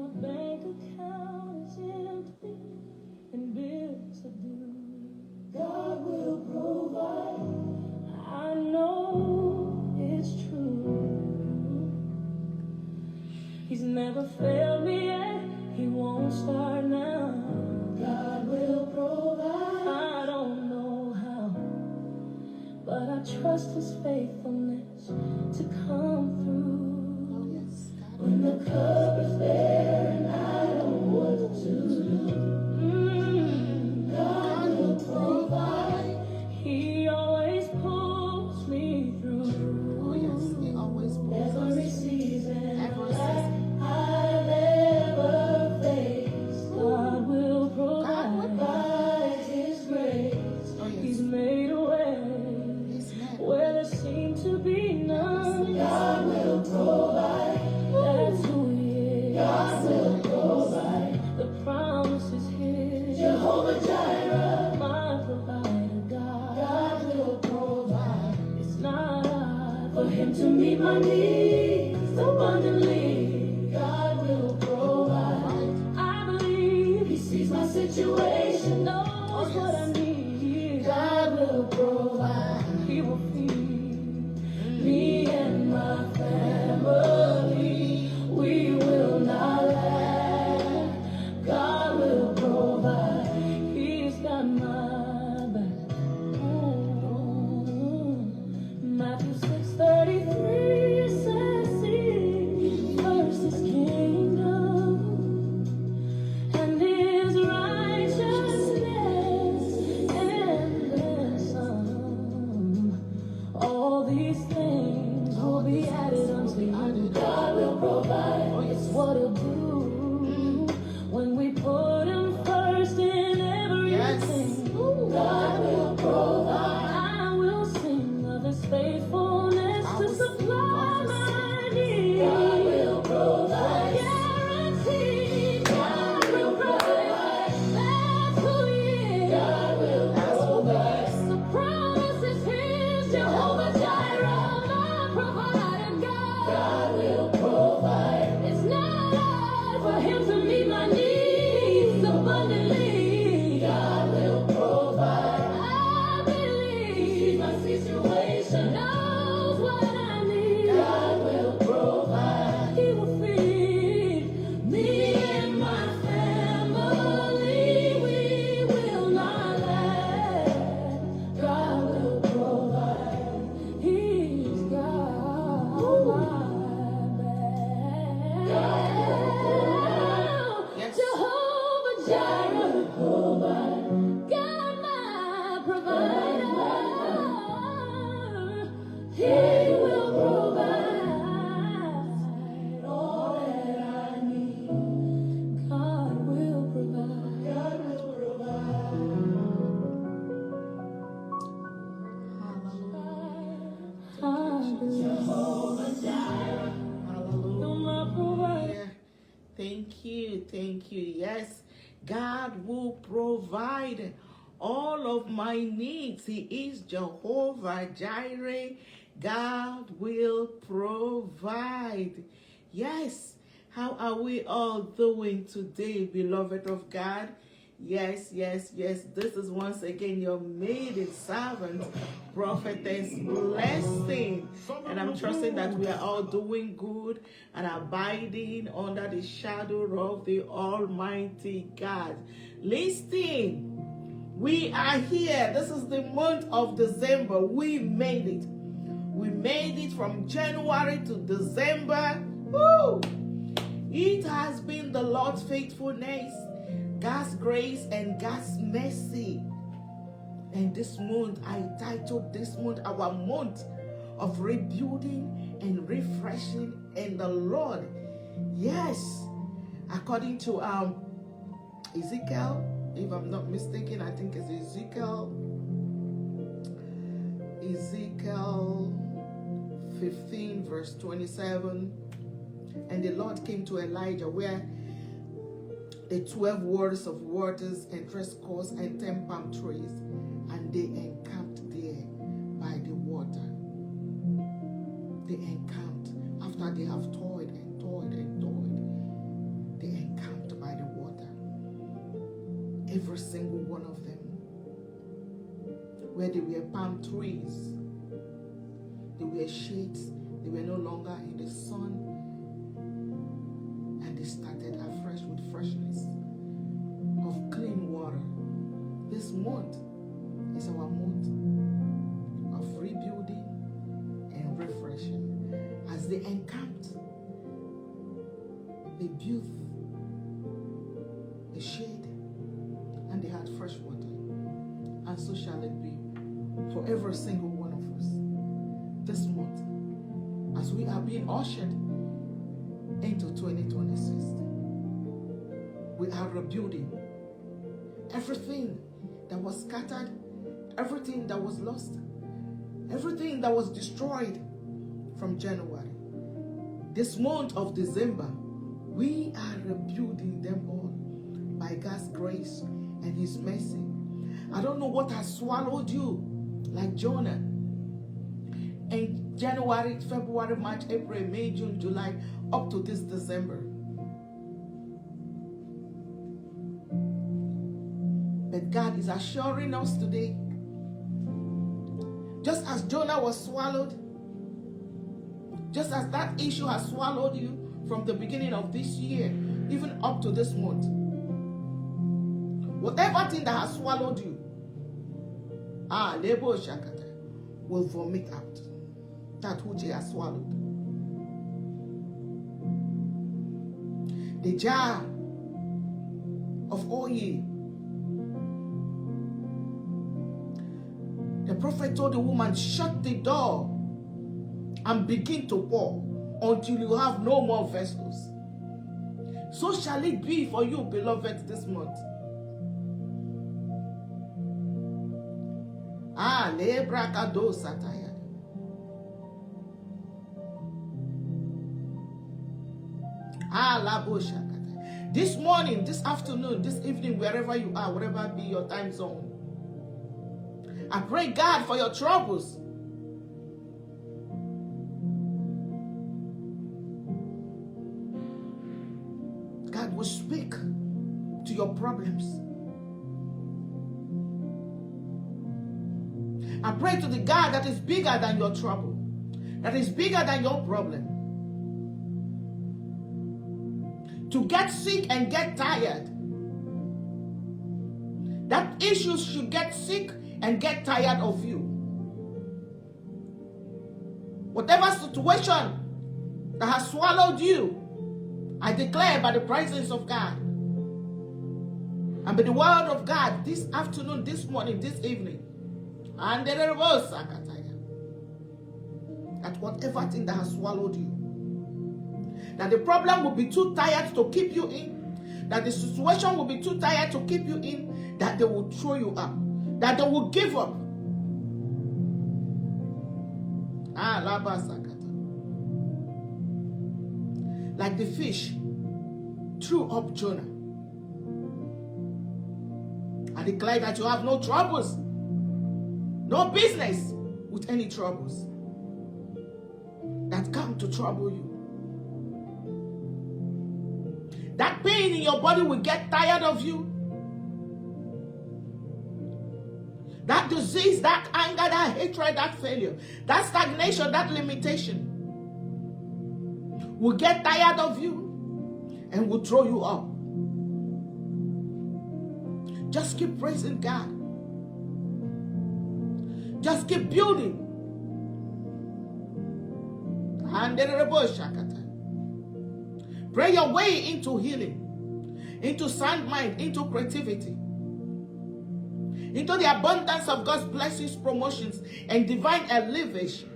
bank account is empty and bills are due, God will provide. I know it's true. He's never failed me yet. He won't start now. God will provide. I don't know how, but I trust His faithfulness to come through. Oh, yes. When the cup is there and I don't know what to do, God will provide. He always pulls me through. Oh, yes. He always pulls us Every through. season Every season. I've ever faced, God will provide by His grace. Oh, yes. He's made a way He's made. where there seemed to be none. God will provide. That's who He is. God will provide. The promise is His. Jehovah Jireh, my provider. God will provide. It's not hard for Him to meet my needs abundantly. God will provide. I believe He sees my situation, knows what I need. God will provide. He will feed me and my family. We will not lack. God will provide. He's got my back. Matthew 6:33 says, "Seek first His kingdom and His righteousness, and then some. All these things will be added unto you." God will provide. It's what He'll do when we put Him first in everything. God will provide. I will sing of His faithfulness to supply my needs. God will provide. Guaranteed. God will provide. That's who He is. God will provide. The promise is His. Jehovah Jireh, my provider. God will provide. It's not hard for Him to meet my needs abundantly. God will provide. I believe He sees my situation, knows what I need. God will provide. He will feed me and my family. We will not lack. God will provide. He's got my back. Yes. Jehovah Jireh will provide. God my provider. He will provide all that I need. God will provide. God will provide. Hallelujah. Jehovah Jireh, Hallelujah. my provider. Yeah. Thank you. Thank you. Yes, God will provide all of my needs. He is Jehovah Jireh. God will provide. Yes. How are we all doing today, beloved of God? Yes, yes, yes. This is once again your maiden servant, Prophetess Blessing. And I'm trusting that we are all doing good and abiding under the shadow of the Almighty God. Listen, we are here. This is the month of December. We made it. We made it from January to December. Woo! It has been the Lord's faithfulness, God's grace, and God's mercy. And this month, I titled this month our month of rebuilding and refreshing in the Lord. Yes, according to Ezekiel, if I'm not mistaken, I think it's Ezekiel 15 verse 27. And the Lord came to Elijah where the 12 waters of waters and 3 scores and 10 palm trees, and they encamped there by the water. They encamped after they have toiled and toiled and toiled. They Every single one of them. Where they were palm trees, they were shades, they were no longer in the sun, and they started afresh with freshness of clean water. This month is our month of rebuilding and refreshing. As they encamped, they built a shade and they had fresh water. And so shall it be for every single one of us this month as we are being ushered into 2026. We are rebuilding everything that was scattered, everything that was lost, everything that was destroyed from January. This month of December, we are rebuilding them all by God's grace and His mercy. I don't know what has swallowed you like Jonah. In January, February, March, April, May, June, July, up to this December. But God is assuring us today, just as Jonah was swallowed, just as that issue has swallowed you from the beginning of this year, even up to this month, whatever thing that has swallowed you, Lebo Shakata, will vomit out that which he has swallowed. The jar of oil. The prophet told the woman, shut the door and begin to pour until you have no more vessels. So shall it be for you, beloved, this month. Lebrakado sataya. Labo shakata. This morning, this afternoon, this evening, wherever you are, wherever be your time zone, I pray God for your troubles. God will speak to your problems. I pray to the God that is bigger than your trouble, that is bigger than your problem, to get sick and get tired. That issues should get sick and get tired of you. Whatever situation that has swallowed you, I declare by the presence of God and by the word of God this afternoon, this morning, this evening, and that whatever thing that has swallowed you, that the problem will be too tired to keep you in, that the situation will be too tired to keep you in, that they will throw you up, that they will give up. Like the fish threw up Jonah. I declare that you have no troubles, no business with any troubles that come to trouble you. That pain in your body will get tired of you. That disease, that anger, that hatred, that failure, that stagnation, that limitation will get tired of you and will throw you up. Just keep praising God. Just keep building. Pray your way into healing, into sound mind, into creativity, into the abundance of God's blessings, promotions, and divine elevation.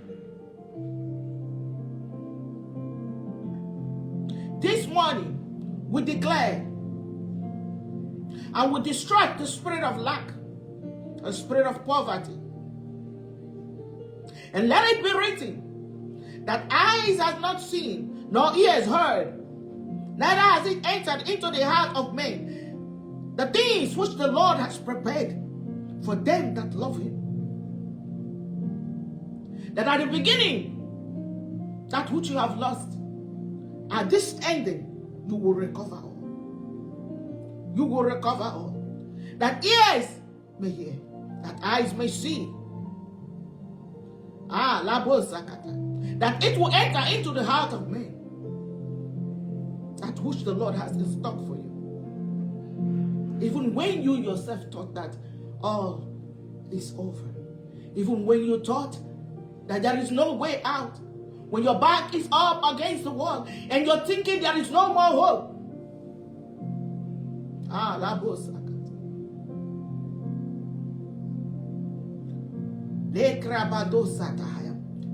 This morning, we declare and we destroy the spirit of lack, the spirit of poverty. And let it be written that eyes have not seen, nor ears heard, neither has it entered into the heart of men, the things which the Lord has prepared for them that love him. That at the beginning, that which you have lost, at this ending, you will recover all. You will recover all. that ears may hear, that eyes may see. That it will enter into the heart of man, that which the Lord has in stock for you. Even when you yourself thought that all is over, even when you thought that there is no way out, when your back is up against the wall and you're thinking there is no more hope.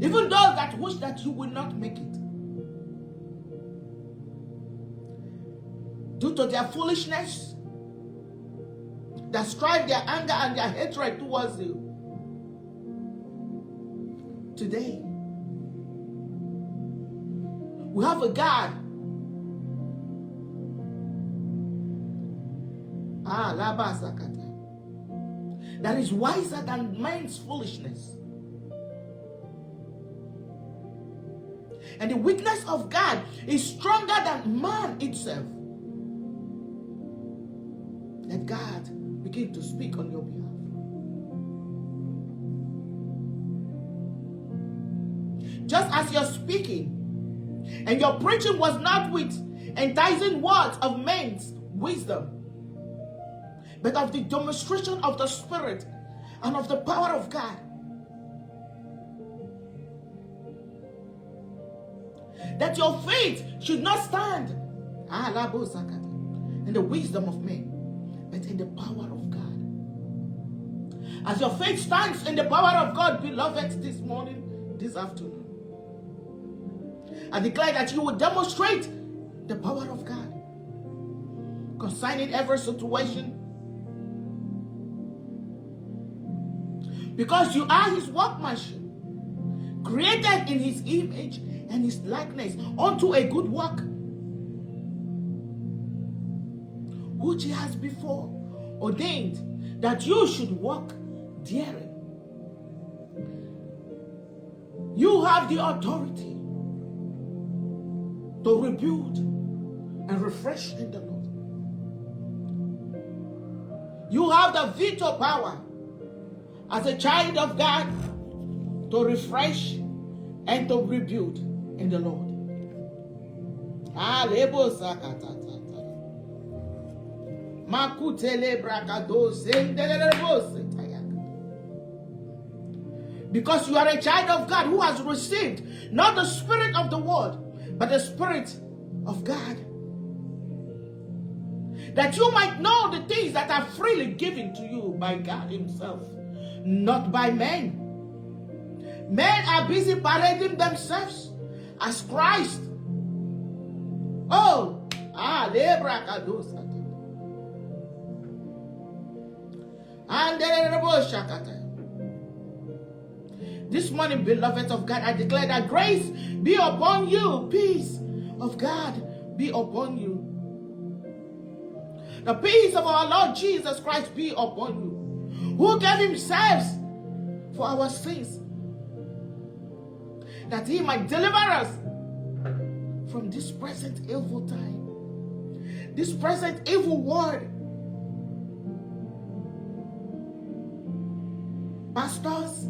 Even those that wish that you will not make it, due to their foolishness, that strive their anger and their hatred towards you. Today, we have a God that is wiser than man's foolishness. And the weakness of God is stronger than man itself. Let God begin to speak on your behalf. Just as you're speaking, and your preaching was not with enticing words of men's wisdom, but of the demonstration of the Spirit and of the power of God. That your faith should not stand in the wisdom of men, but in the power of God. As your faith stands in the power of God, beloved, this morning, this afternoon, I declare that you will demonstrate the power of God concerning every situation, because you are his workmanship, created in his image and his likeness unto a good work, which he has before ordained that you should walk therein. You have the authority to rebuild and refresh in the Lord. You have the veto power as a child of God to refresh and to rebuild in the Lord. Because you are a child of God who has received not the spirit of the world, but the Spirit of God, that you might know the things that are freely given to you by God himself, not by men. Men are busy parading themselves as Christ. This morning, beloved of God, I declare that grace be upon you, peace of God be upon you. The peace of our Lord Jesus Christ be upon you, who gave himself for our sins, that he might deliver us from this present evil time, this present evil world. Pastors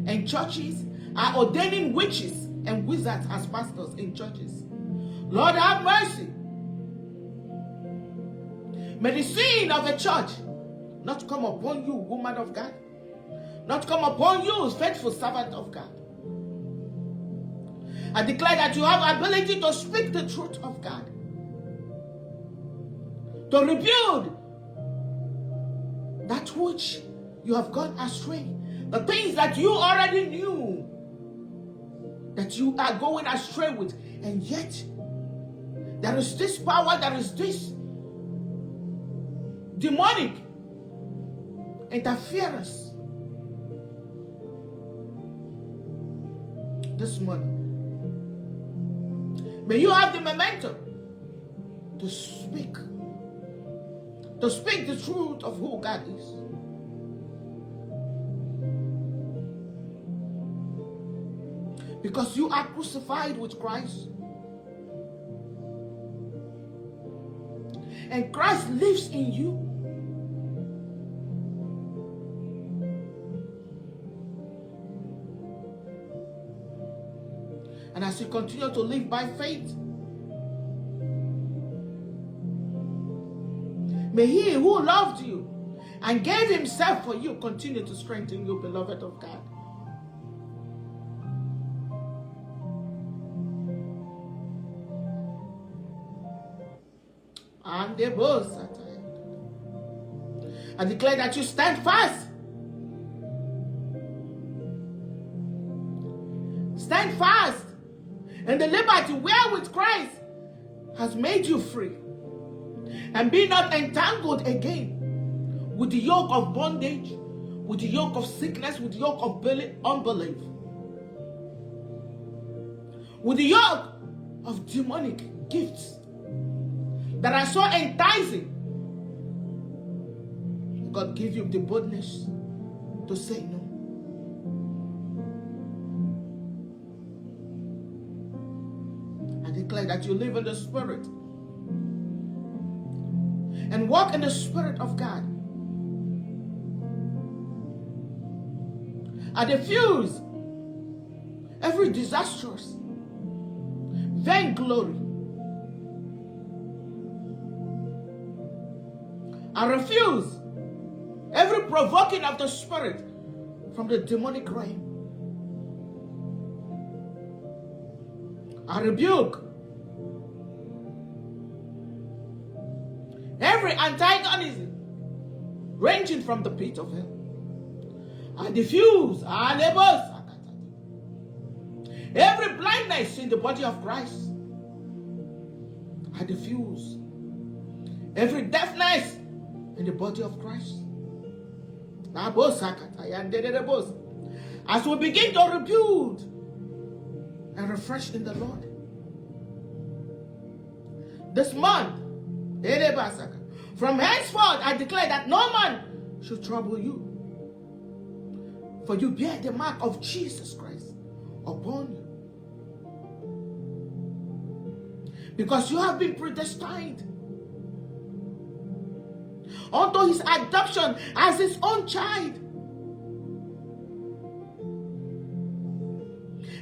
and churches are ordaining witches and wizards as pastors in churches. Lord, have mercy. May the sin of a church not come upon you, woman of God, not come upon you, faithful servant of God. I declare that you have ability to speak the truth of God, to rebuild that which you have gone astray, the things that you already knew that you are going astray with, and yet there is this power, there is this demonic interference this morning. May you have the momentum to speak the truth of who God is. Because you are crucified with Christ. And Christ lives in you. And as you continue to live by faith, may he who loved you and gave himself for you continue to strengthen you, beloved of God. And the boss, I declare that you stand fast. Stand fast in the liberty wherewith Christ has made you free. And be not entangled again with the yoke of bondage, with the yoke of sickness, with the yoke of unbelief, with the yoke of demonic gifts that are so enticing. God give you the boldness to say no. I declare that you live in the Spirit and walk in the Spirit of God. I diffuse every disastrous vainglory. I refuse every provoking of the Spirit from the demonic realm. I rebuke every antagonism ranging from the pit of hell. I diffuse every blindness in the body of Christ. I diffuse every deafness in the body of Christ. As we begin to rebuild and refresh in the Lord, this month, from henceforth, I declare that no man should trouble you. For you bear the mark of Jesus Christ upon you. Because you have been predestined unto his adoption as his own child.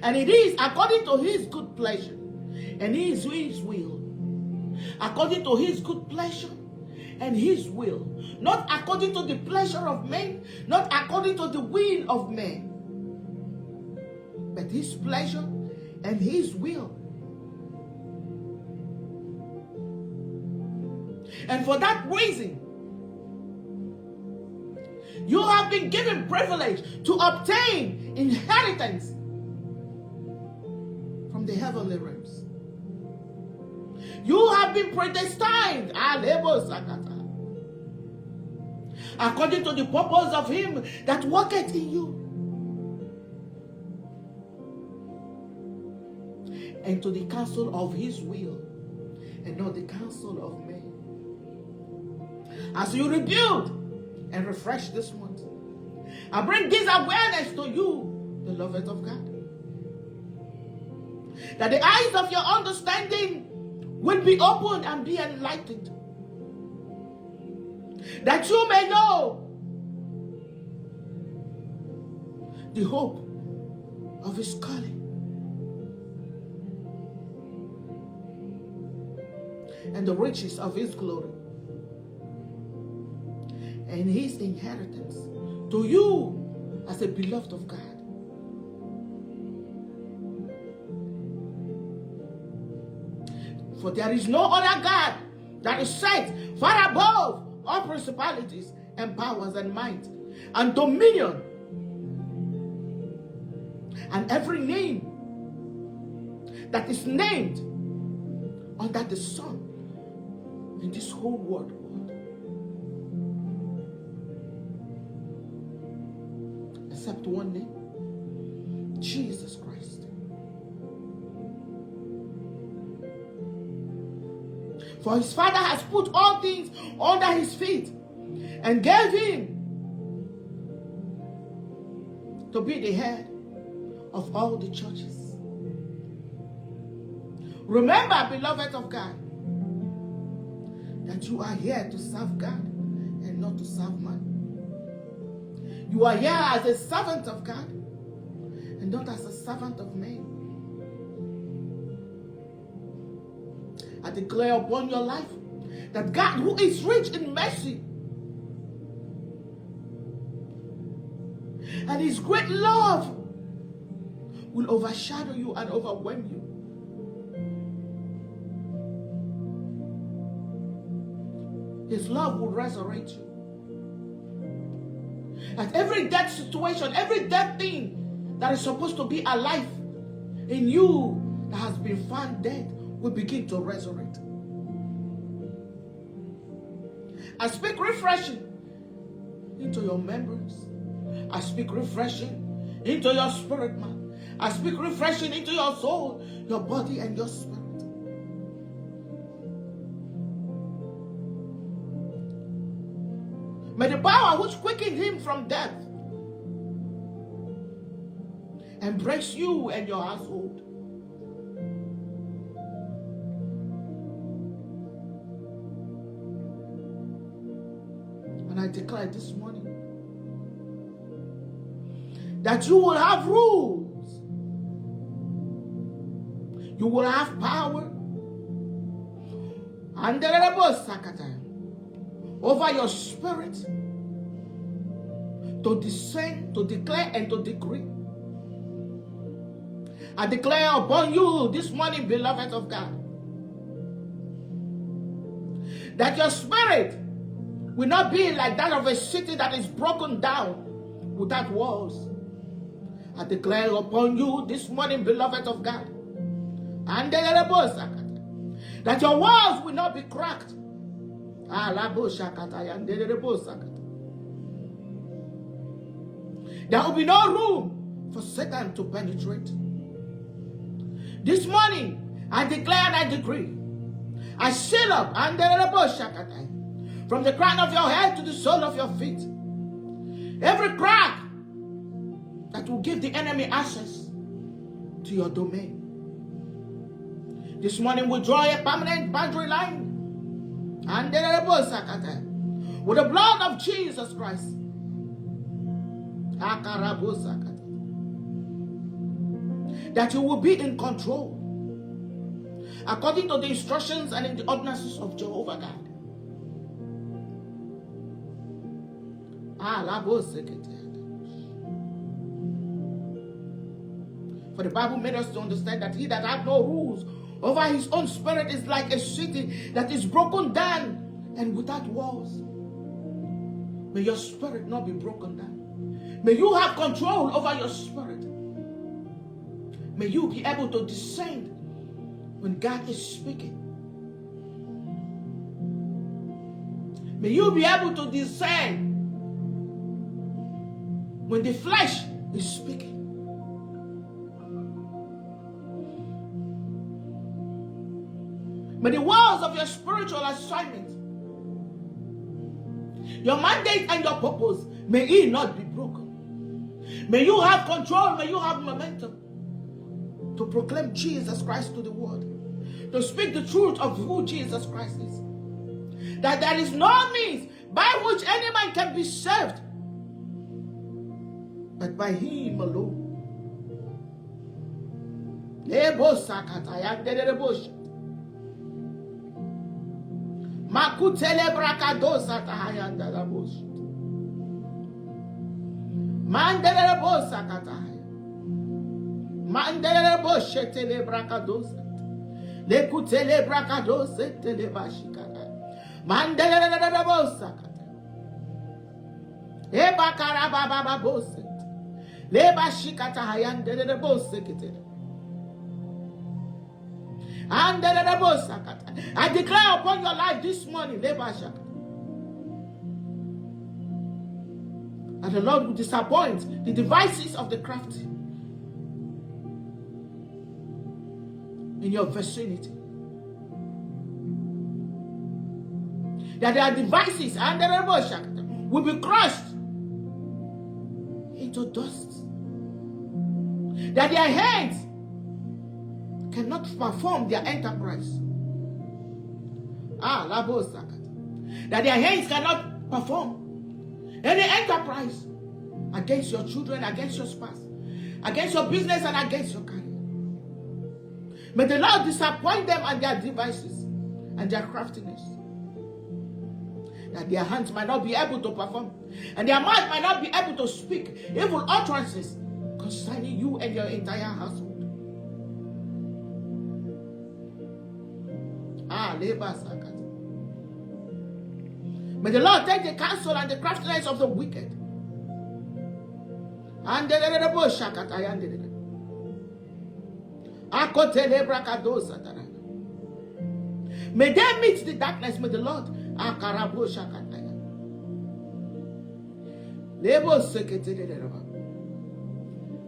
And it is according to his good pleasure and his will. According to his good pleasure and his will. Not according to the pleasure of men, not according to the will of men, but his pleasure and his will. And for that reason, you have been given privilege to obtain inheritance from the heavenly realms. You have been predestined according to the purpose of him that worketh in you, and to the counsel of his will, and not the counsel of men. As you rebuild and refresh this month, I bring this awareness to you, beloved of God, that the eyes of your understanding will be opened and be enlightened, that you may know the hope of his calling and the riches of his glory and his inheritance to you as a beloved of God. For there is no other God that is set far above all principalities and powers and might and dominion and every name that is named under the sun in this whole world. Except one name, Jesus Christ. For his Father has put all things under his feet and gave him to be the head of all the churches. Remember, beloved of God, that you are here to serve God and not to serve man. You are here as a servant of God and not as a servant of men. declare upon your life that God, who is rich in mercy and his great love, will overshadow you and overwhelm you. His love will resurrect you. That every dead situation, every dead thing that is supposed to be alive in you that has been found dead will begin to resurrect. I speak refreshing into your members. I speak refreshing into your spirit, man. I speak refreshing into your soul, your body, and your spirit. May the power which quickened him from death embrace you and your household. And I declare this morning that you will have rules. You will have power. And over your spirit to discern, to declare, and to decree. I declare upon you this morning, beloved of God, that your spirit will not be like that of a city that is broken down without walls. I declare upon you this morning, beloved of God, and that your walls will not be cracked. There will be no room for Satan to penetrate. This morning, I declare and I decree, I seal up from the crown of your head to the sole of your feet, every crack that will give the enemy access to your domain. This morning we draw a permanent boundary line with the blood of Jesus Christ. That you will be in control according to the instructions and in the ordinances of Jehovah God. For the Bible made us to understand that he that hath no rules over his own spirit is like a city that is broken down and without walls. May your spirit not be broken down. May you have control over your spirit. May you be able to discern when God is speaking. May you be able to discern when the flesh is speaking. May the walls of your spiritual assignment, your mandate and your purpose, may it not be broken. May you have control, may you have momentum to proclaim Jesus Christ to the world, to speak the truth of who Jesus Christ is. That there is no means by which any man can be saved but by him alone. Makutele brakadosa tahayanda la bosh. Mandele bosa kataya. Mandele boshe tele brakadosa. Le kutele brakadosa tele bashikata. Mandele bosa kataya. E bakara baba bose. Le bashikata hayandele bose kitele. I declare upon your life this morning, that the Lord will disappoint the devices of the crafty in your vicinity. That their devices and their emotion will be crushed into dust. That their hands cannot perform their enterprise. That their hands cannot perform any enterprise against your children, against your spouse, against your business, and against your career. May the Lord disappoint them and their devices and their craftiness. That their hands might not be able to perform, and their mouth might not be able to speak evil utterances concerning you and your entire household. May the Lord take the counsel and the craftiness of the wicked. May they meet the darkness. May the Lord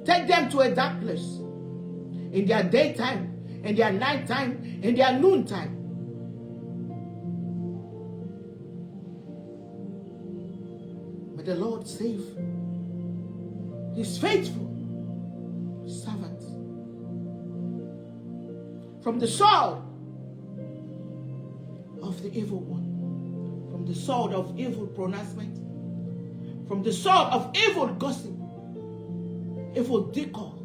take them to a dark place in their daytime, in their nighttime, in their noontime. May the Lord save His faithful servants from the sword of the evil one, from the sword of evil pronouncement, from the sword of evil gossip, evil discord,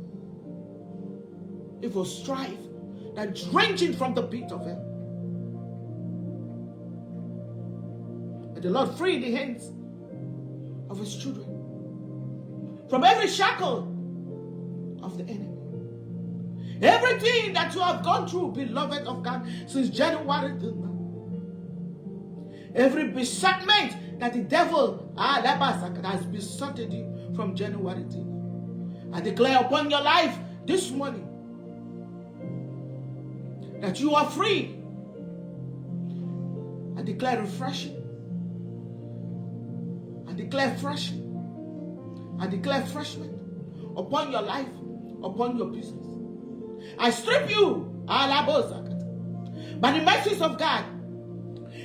evil strife that's ranging from the pit of hell. May the Lord free the hands of His children from every shackle of the enemy. Everything that you have gone through, beloved of God, since January till now, every besetment that the devil has besotted you from January till now, I declare upon your life this morning that you are free. I declare refreshing. I declare freshing. I declare freshman upon your life, upon your business. I strip you by the mercies of God.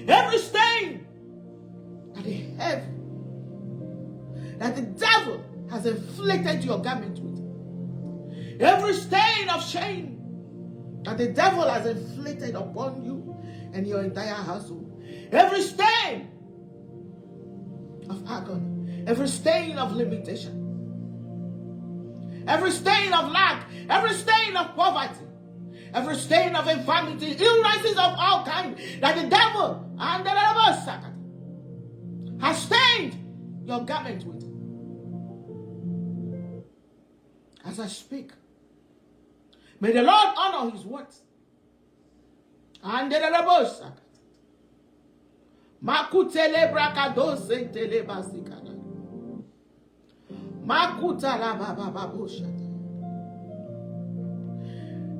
Every stain that the devil has inflicted your garment with, every stain of shame that the devil has inflicted upon you and your entire household, every stain of agony, every stain of limitation, every stain of lack, every stain of poverty, every stain of infirmity, illnesses of all kinds that the devil and the has stained your garment with. As I speak, may the Lord honor His words. And the Makutele brakado sentele basikana. Makuta la baba babushata.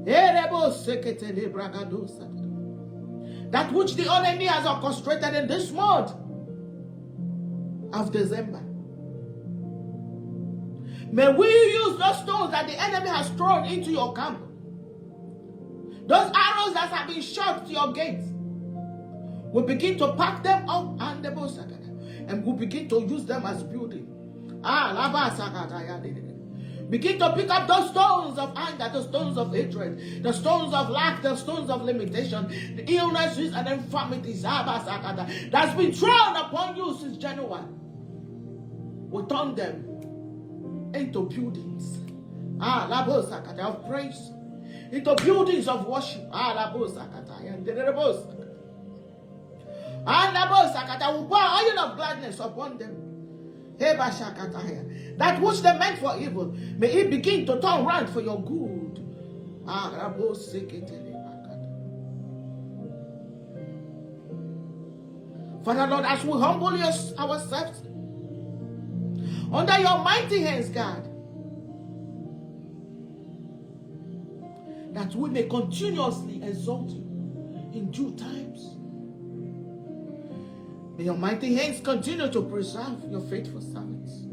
Erebo seketele brakado sakana. That which the enemy has orchestrated in this month of December. May we use those stones that the enemy has thrown into your camp. Those arrows that have been shot to your gates. We begin to pack them up and we begin to use them as building. Begin to pick up those stones of anger, the stones of hatred, the stones of lack, the stones of limitation, the illnesses and infirmities that's been thrown upon you since January. We turn them into buildings of praise, into buildings of worship. And will pour oil of gladness upon them. That which they meant for evil, may it begin to turn around for your good. Father Lord, as we humble ourselves under your mighty hands, God, that we may continuously exalt you in due times. May your mighty hands continue to preserve your faithful servants.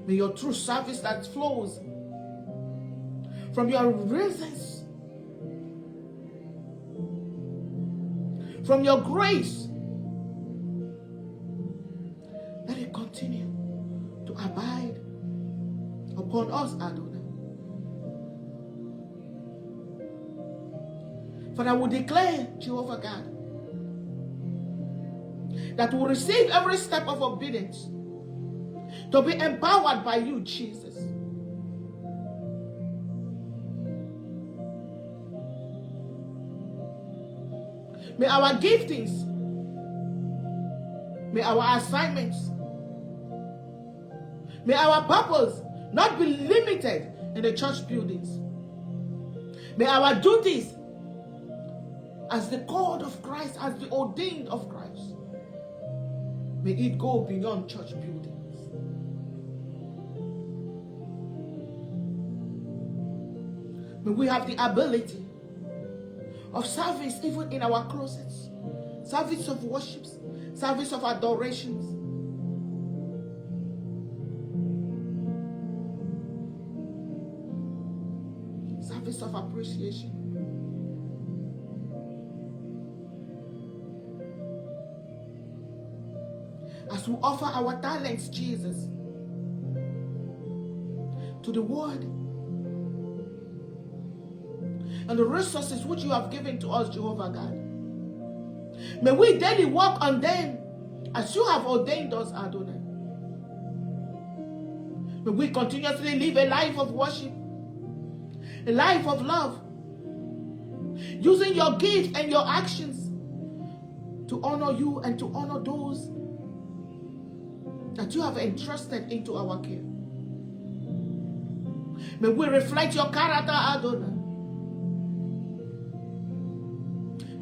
May your true service that flows from your presence, from your grace, let it continue to abide upon us, Adonai. Father, we declare, Jehovah God, that we receive every step of obedience to be empowered by you, Jesus. May our giftings, may our assignments, may our purpose not be limited in the church buildings. May our duties as the called of Christ, as the ordained of Christ, may it go beyond church buildings. May we have the ability of service even in our closets, service of worships, service of adorations. Service of appreciation. As we offer our talents, Jesus, to the world, and the resources which you have given to us, Jehovah God, may we daily work on them as you have ordained us, Adonai. May we continuously live a life of worship, a life of love, using your gifts and your actions to honor you and to honor those that you have entrusted into our care. May we reflect your character, Adonai,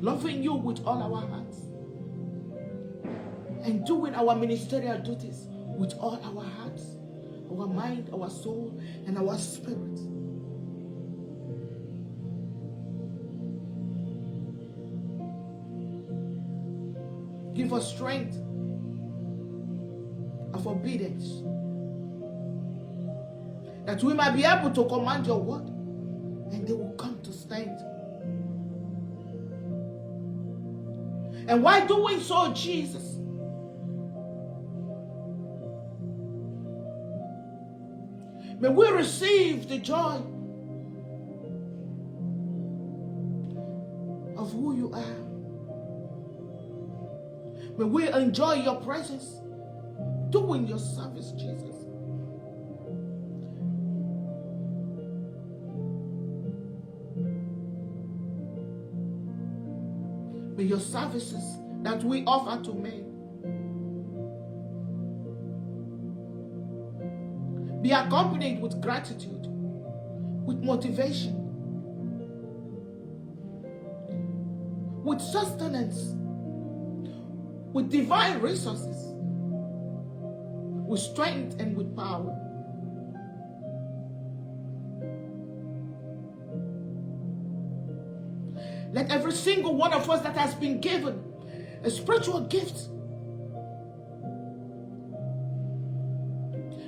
loving you with all our hearts and doing our ministerial duties with all our hearts, our mind, our soul, and our spirit. Give us strength of obedience, that we might be able to command your word and they will come to stand. And while doing so, Jesus, may we receive the joy of who you are. May we enjoy your presence doing your service, Jesus. May your services that we offer to men be accompanied with gratitude, with motivation, with sustenance, with divine resources, with strength and with power. Let every single one of us that has been given a spiritual gift,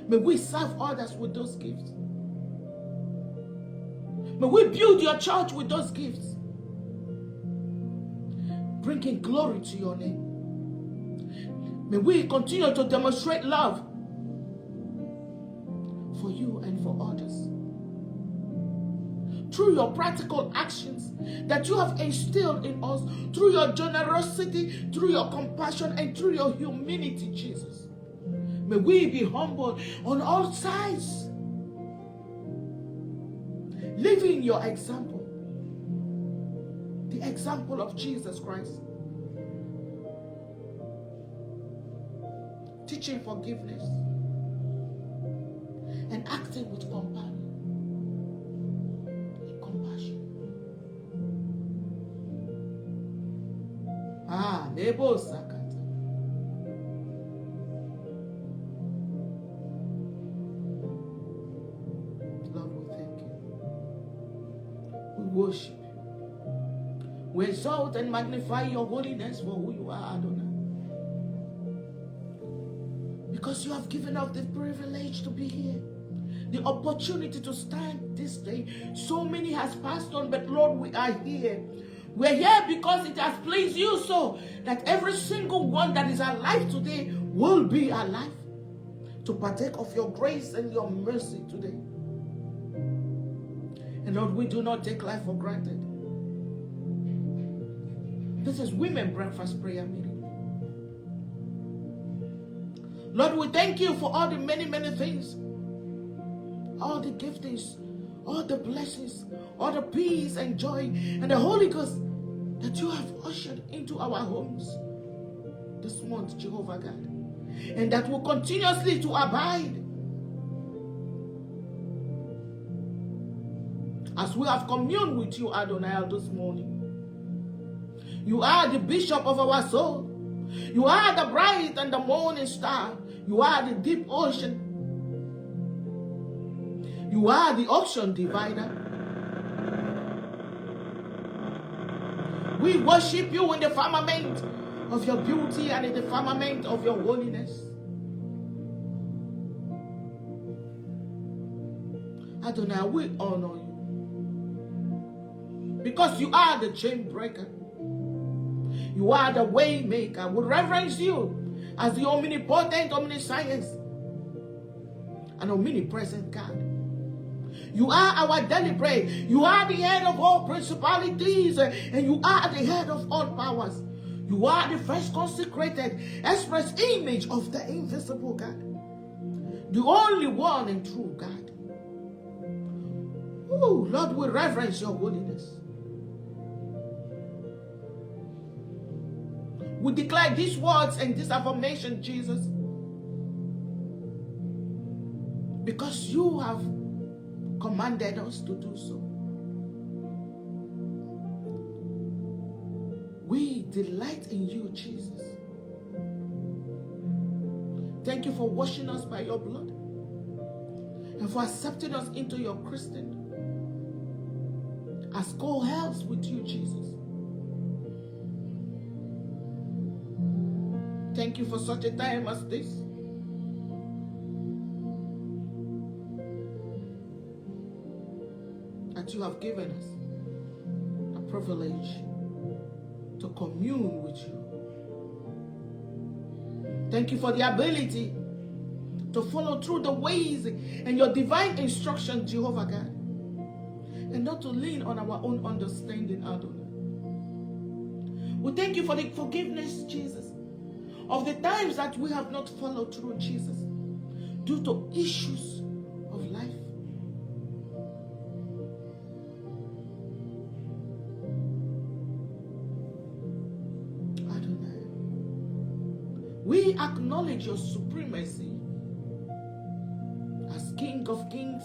may we serve others with those gifts. May we build your church with those gifts, bringing glory to your name. May we continue to demonstrate love for you and for others through your practical actions that you have instilled in us, through your generosity, through your compassion, and through your humility, Jesus. May we be humble on all sides, living your example, the example of Jesus Christ, teaching forgiveness and acting with compassion. Nebo Sakata. Lord, we thank you. We worship you. We exalt and magnify your holiness for who you are, Adonai. Because you have given us the privilege to be here, the opportunity to stand this day. So many has passed on, but Lord, we are here. We're here because it has pleased you so that every single one that is alive today will be alive to partake of your grace and your mercy today. And Lord, we do not take life for granted. This is Women Breakfast Prayer Meeting. Lord, we thank you for all the many, many things, all the giftings, all the blessings, all the peace and joy and the Holy Ghost that you have ushered into our homes this month, Jehovah God, and that will continuously to abide as we have communed with you, Adonai, this morning. You are the bishop of our soul. You are the bright and the morning star. You are the deep ocean. You are the ocean divider. We worship you in the firmament of your beauty and in the firmament of your holiness. Adonai, we honor you. Because you are the chain breaker. You are the way maker. We reverence you as the omnipotent, omniscient, and omnipresent God. You are our daily bread. You are the head of all principalities, and you are the head of all powers. You are the first consecrated, express image of the invisible God, the only one and true God. Oh, Lord, we reverence your holiness. We declare these words and this affirmation, Jesus, because you have commanded us to do so. We delight in you, Jesus. Thank you for washing us by your blood and for accepting us into your Christendom as co-heirs with you, Jesus. Thank you for such a time as this. That you have given us a privilege to commune with you. Thank you for the ability to follow through the ways and your divine instruction, Jehovah God, and not to lean on our own understanding, Adonai. We thank you for the forgiveness, Jesus, of the times that we have not followed through, Jesus, due to issues of life. Adonai, we acknowledge your supremacy as King of Kings,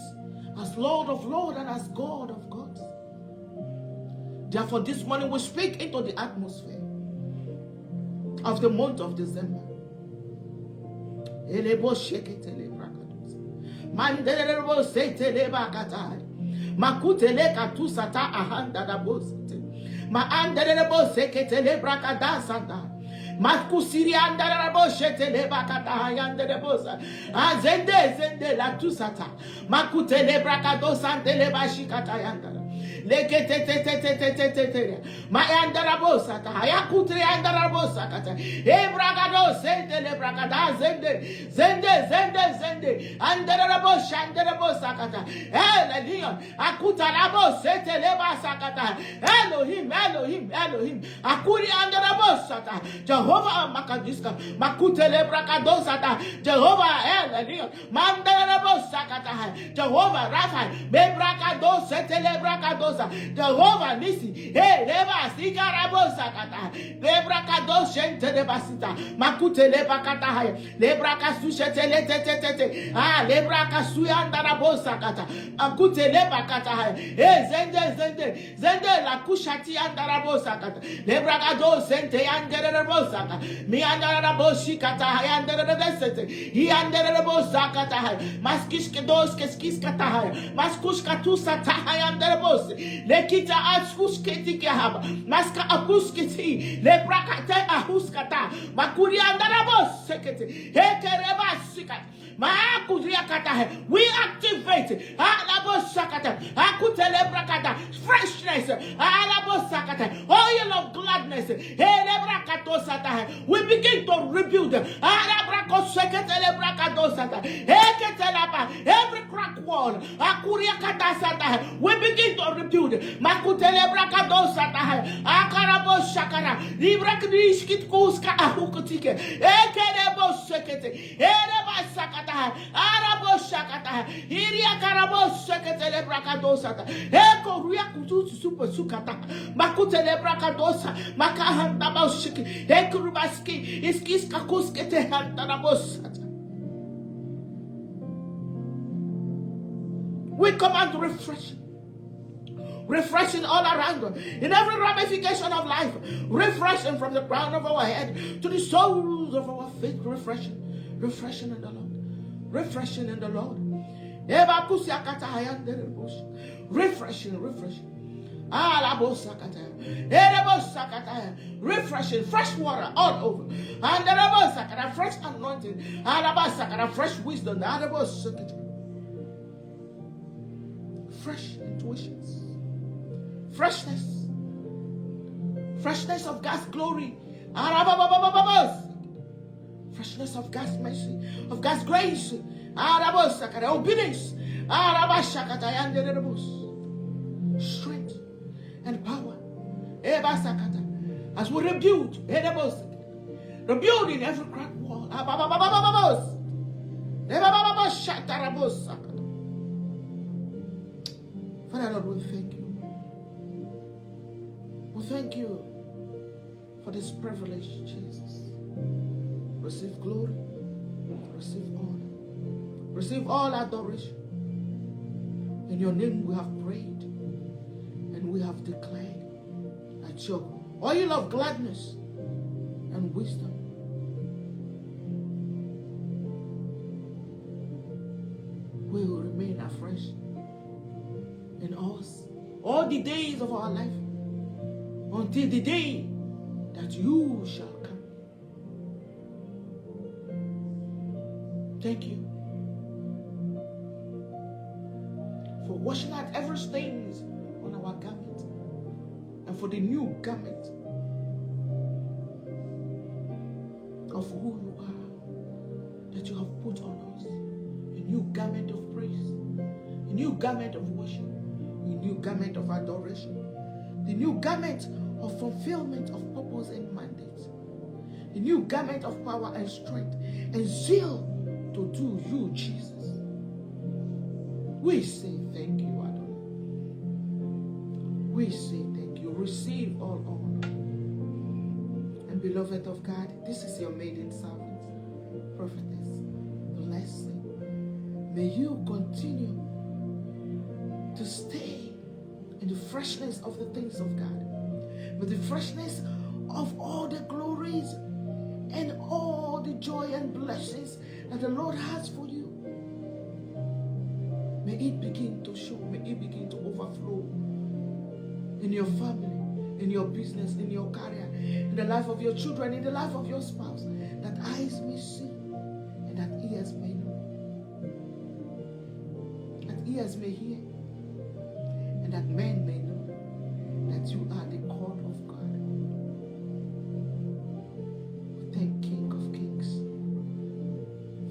as Lord of Lords, and as God of gods. Therefore, this morning we speak into the atmosphere of the month of December. Makusiri andara boshete le bakata yande de bosa azende la tusata makute le brakado sante le bashikata yandara lekete te ma andara bosa ta yakutri andara bosa kata e brakado sente le brakada zende andara bosha andara bosa kata el leon akuta la bosete le basakata Elohim akuri andara bosa ta Jehovah Makadiska, Makutele Brakadosata, Jehovah El Elion, Mandarabosakata, Jehovah Rapha, Mebrakadose, Telebrakadosa, Jehovah Nisi, Hey, Leva Sigarabosakata, Lebrakadoshen Telebasita, Makutele Bakata, Lebrakasushete, Lebrakasuyandarabosa, Makutele Bakata, Zende, La Kushati Andarabosakata, Lebrakadosente Anderabos. Mi andara boshi kata hay andara besete hi andara bosakata hay maskiske dos keskis kata hay maskus katusa ta hay andara bos lekita askus ketike haba maska akuskiti le brakate ahuskata makuri andara bos sekete hekereba sikat we activate freshness, oil of gladness. We begin to rebuild every crack wall. We begin to rebuild. sakata. Arabo shakata. Iria karabo seketele brakadosa. Eko ria kutu super sukata. Makutele brakadosa. Makahanda baushiki. Eko rubaski. Iskis kakuskete hantanabosata. We command refreshing. Refreshing all around us, in every ramification of life. Refreshing from the crown of our head to the soles of our feet. Refreshing. Refreshing in the Lord. Refreshing in the Lord. Refreshing, refreshing. Refreshing, fresh water all over. And fresh anointing. Fresh wisdom. Fresh intuitions. Freshness. Freshness of God's glory. Freshness of God's mercy. Of God's grace. Obedience. Strength and power. As we rebuild. Rebuilding every cracked wall. Father Lord, we thank you. We thank you for this privilege, Jesus. Receive glory, receive honor, receive all adoration. In your name we have prayed and we have declared that your oil of gladness and wisdom will remain afresh in us all the days of our life, until the day that you shall come. Thank you for washing out every stains on our garment and for the new garment of who you are that you have put on us. A new garment of praise, a new garment of worship, a new garment of adoration, the new garment of fulfillment of purpose and mandate, a new garment of power and strength and zeal to do you, Jesus. We say thank you, Adonai. We say thank you. Receive all honor. And beloved of God, this is your maiden servant, prophetess, blessing. May you continue to stay in the freshness of the things of God, with the freshness of all the glories and all the joy and blessings that the Lord has for you. May it begin to show, may it begin to overflow in your family, in your business, in your career, in the life of your children, in the life of your spouse, that eyes may see and that ears may know, that ears may hear, and that men may know that you are the God of God. We thank King of Kings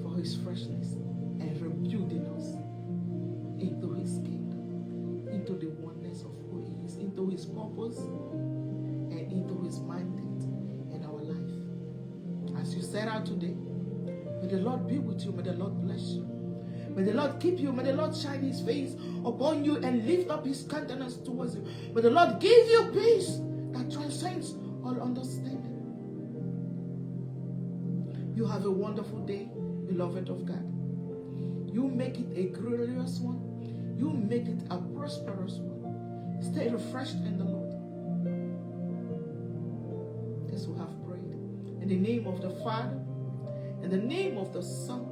for his freshness and rebuilding us into his kingdom, into the oneness of who he is, into his purpose and into his mandate in our life. As you set out today, may the Lord be with you, may the Lord bless you. May the Lord keep you. May the Lord shine his face upon you and lift up his countenance towards you. May the Lord give you peace that transcends all understanding. You have a wonderful day, beloved of God. You make it a glorious one. You make it a prosperous one. Stay refreshed in the Lord. This we have prayed. In the name of the Father, in the name of the Son,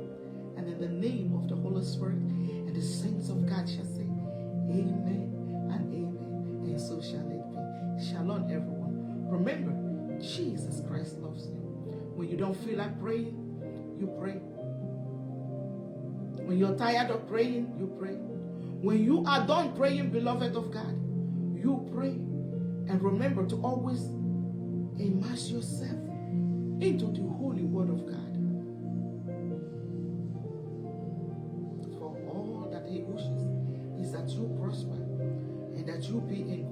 and in the name of the Holy Spirit, and the saints of God shall say, amen and amen, and so shall it be. Shalom, everyone. Remember, Jesus Christ loves you. When you don't feel like praying, you pray. When you're tired of praying, you pray. When you are done praying, beloved of God, you pray. And remember to always immerse yourself into the holy word of God. For all that he wishes is that you prosper and that you be in